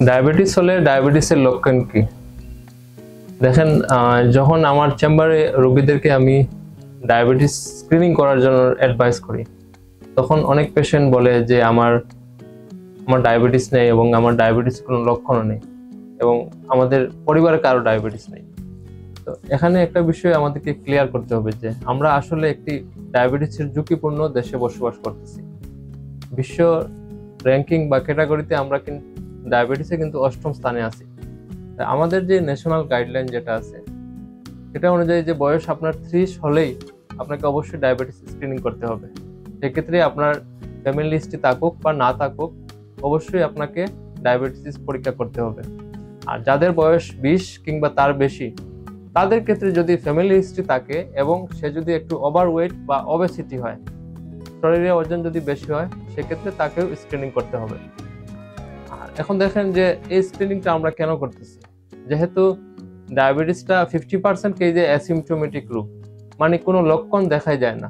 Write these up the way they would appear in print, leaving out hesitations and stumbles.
Diabetes হলে ডায়াবেটিসের লক্ষণ কি? দেখেন, যখন আমার চেম্বারে রোগীদেরকে আমি ডায়াবেটিস স্ক্রিনিং করার জন্য অ্যাডভাইস করি, তখন অনেক পেশেন্ট বলে যে আমার আমার ডায়াবেটিস নেই এবং আমার ডায়াবেটিস কোনো লক্ষণও নেই এবং আমাদের পরিবারে কারো ডায়াবেটিস নেই। তো এখানে একটা বিষয় আমাদেরকে ক্লিয়ার করতে হবে যে আমরা আসলে একটি ডায়াবেটিসের ঝুঁকিপূর্ণ দেশে বসবাস করতেছি। বিশ্ব র্যাঙ্কিং বা ক্যাটাগরিতে আমরা কিন্তু ডায়াবেটিসে কিন্তু 8ম স্থানে আছি। আমাদের যে ন্যাশনাল গাইডলাইন যেটা আছে সেটা অনুযায়ী যে বয়স আপনার 30 হলেই আপনাকে অবশ্যই ডায়াবেটিস স্ক্রিনিং করতে হবে। সেক্ষেত্রে আপনার ফ্যামিলি হিস্ট্রি থাকুক বা না থাকুক, অবশ্যই আপনাকে ডায়াবেটিস পরীক্ষা করতে হবে। আর যাদের বয়স 20 কিংবা তার বেশি, তাদের ক্ষেত্রে যদি ফ্যামিলি হিস্ট্রি থাকে এবং সে যদি একটু ওভারওয়েট বা ওবেসিটি হয়, শরীরে ওজন যদি বেশি হয়, সেক্ষেত্রে তাকেও স্ক্রিনিং করতে হবে। আর এখন দেখেন যে এই স্ক্রিনিংটা আমরা কেন করতেছি? যেহেতু ডায়াবেটিসটা 50% কেজে অ্যাসিমটোমেটিক রোগ, মানে কোনো লক্ষণ দেখাই যায় না।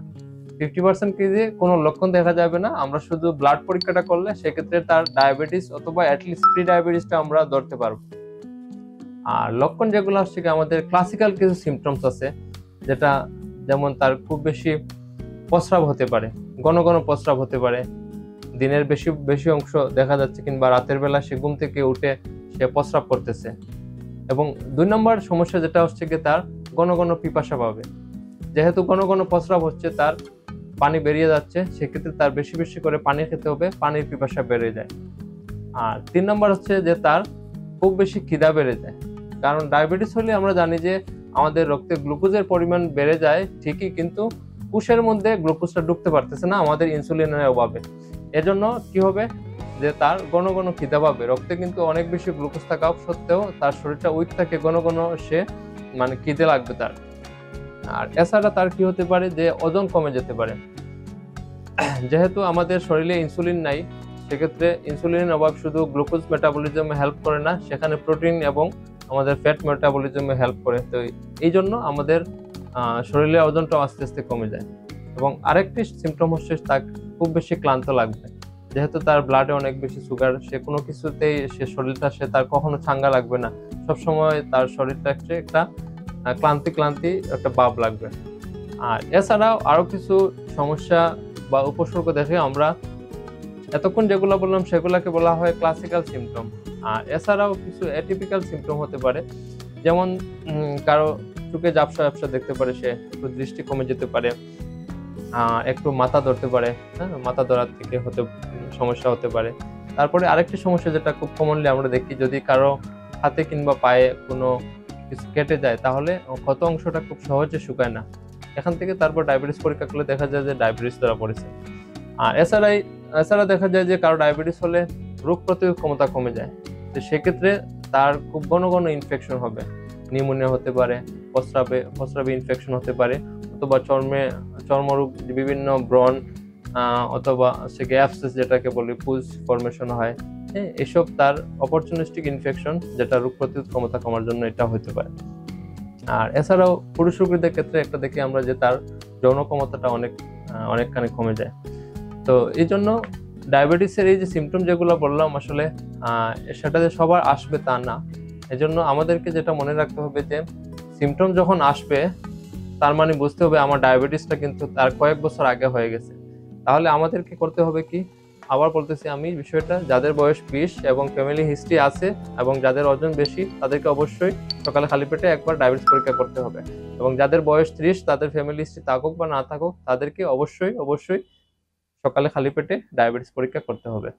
50% কেজে কোনো লক্ষণ দেখা যাবে না, আমরা শুধু ব্লাড পরীক্ষাটা করলে সেক্ষেত্রে তার ডায়াবেটিস অথবা অ্যাটলিস্ট প্রি ডায়াবেটিসটা আমরা ধরতে পারবো। আর লক্ষণ যেগুলো আসছে কি, আমাদের ক্লাসিক্যাল কিছু সিমটমস আছে, যেটা যেমন তার খুব বেশি প্রস্রাব হতে পারে, ঘন ঘন প্রস্রাব হতে পারে, দিনের বেশি বেশি অংশ দেখা যাচ্ছে, কিংবা রাতের বেলা সে ঘুম থেকে উঠে সে প্রস্রাব করতেছে। এবং 2 নম্বর সমস্যা যেটা হচ্ছে গিয়ে তার ঘন ঘন পিপাসা পাবে। যেহেতু ঘন ঘন প্রস্রাব হচ্ছে, তার পানি বেরিয়ে যাচ্ছে, সেক্ষেত্রে তার বেশি বেশি করে পানি খেতে হবে, পানির পিপাসা বেড়ে যায়। আর 3 নম্বর হচ্ছে যে তার খুব বেশি খিদা বেড়ে যায়। কারণ ডায়াবেটিস হলে আমরা জানি যে আমাদের রক্তে গ্লুকোজের পরিমাণ বেড়ে যায় ঠিকই, কিন্তু কোষের মধ্যে গ্লুকোজটা ঢুকতে পারতেছে না আমাদের ইনসুলিনের অভাবে। এজন্য কি হবে যে তার ঘন ঘন খিদা পাবে। রক্তে কিন্তু অনেক বেশি গ্লুকোজ থাকা সত্ত্বেও তার শরীরটা উইক থাকে, ঘন ঘন সে মানে খিদে লাগবে তার। আর এছাড়া তার কি হতে পারে যে ওজন কমে যেতে পারে। যেহেতু আমাদের শরীরে ইনসুলিন নাই, সেক্ষেত্রে ইনসুলিনের অভাব শুধু গ্লুকোজ মেটাবলিজমে হেল্প করে না, সেখানে প্রোটিন এবং আমাদের ফ্যাট মেটাবলিজমে হেল্প করে। তো এই জন্য আমাদের শরীরে ওজনটা আস্তে আস্তে কমে যায়। এবং আরেকটি সিমটম হচ্ছে তার খুব বেশি ক্লান্ত লাগবে। যেহেতু তার ব্লাডে অনেক বেশি সুগার, সে কোনো কিছুতেই সে শরীরটা সে তার কখনো চাঙ্গা লাগবে না, সবসময় তার শরীরটা একটা ক্লান্তি ক্লান্তি একটা ভাব লাগবে। আর এছাড়াও আরো কিছু সমস্যা বা উপসর্গ দেখে আমরা এতক্ষণ যেগুলো বললাম সেগুলোকে বলা হয় ক্লাসিক্যাল সিমটম। আর এছাড়াও কিছু অ্যাটিপিক্যাল সিমটম হতে পারে, যেমন কারো চোখে ঝাপসা ঝাপসা দেখতে পারে, সে একটু দৃষ্টি কমে যেতে পারে, একটু মাথা ধরতে পারে, হ্যাঁ, মাথা ধরার থেকে সমস্যা হতে পারে। তারপরে আরেকটি সমস্যা যেটা খুব কমনলি আমরা দেখি, যদি কারো হাতে কিংবা পায়ে কোনো কিছু কেটে যায়, তাহলে ক্ষত অংশটা খুব সহজে শুকায় না। এখান থেকে তারপর ডায়াবেটিস পরীক্ষা করলে দেখা যায় যে ডায়াবেটিস ধরা পড়েছে। আর এছাড়া দেখা যায় যে কারো ডায়াবেটিস হলে রোগ প্রতিরোধ ক্ষমতা কমে যায়। তো সেক্ষেত্রে তার খুব ঘন ঘন ইনফেকশন হবে, নিউমোনিয়া হতে পারে, প্রস্রাবে ইনফেকশন হতে পারে, অথবা চর্মরোগ, বিভিন্ন ব্রণ, অথবা অ্যাবসেস যেটাকে বলি, পুজ ফরমেশন হয়। হ্যাঁ, এসব তার অপরচুনিস্টিক ইনফেকশন, যেটা রোগ প্রতিরোধ ক্ষমতা কমার জন্য এটা হতে পারে। আর এছাড়াও পুরুষ রোগীদের ক্ষেত্রে একটা দেখি আমরা যে তার যৌন ক্ষমতাটা অনেকখানি কমে যায়। তো এই জন্য ডায়াবেটিসের এই যে সিমটম যেগুলো বললাম, আসলে সেটা যে সবার আসবে তা না। এজন্য আমাদেরকে যেটা মনে রাখতে হবে যে সিমটম যখন আসবে, তার মানে বুঝতে হবে আমার ডায়াবেটিসটা কিন্তু তার কয়েক বছর আগে হয়ে গেছে। তাহলে আমাদেরকে করতে হবে কি, আবার বলতেছি আমি বিষয়টা, যাদের বয়স 20 এবং ফ্যামিলি হিস্ট্রি আছে এবং যাদের ওজন বেশি, তাদেরকে অবশ্যই সকালে খালি পেটে একবার ডায়াবেটিস পরীক্ষা করতে হবে। এবং যাদের বয়স 30, তাদের ফ্যামিলি হিস্ট্রি থাকুক বা না থাকুক, তাদেরকে অবশ্যই অবশ্যই সকালে খালি পেটে ডায়াবেটিস পরীক্ষা করতে হবে।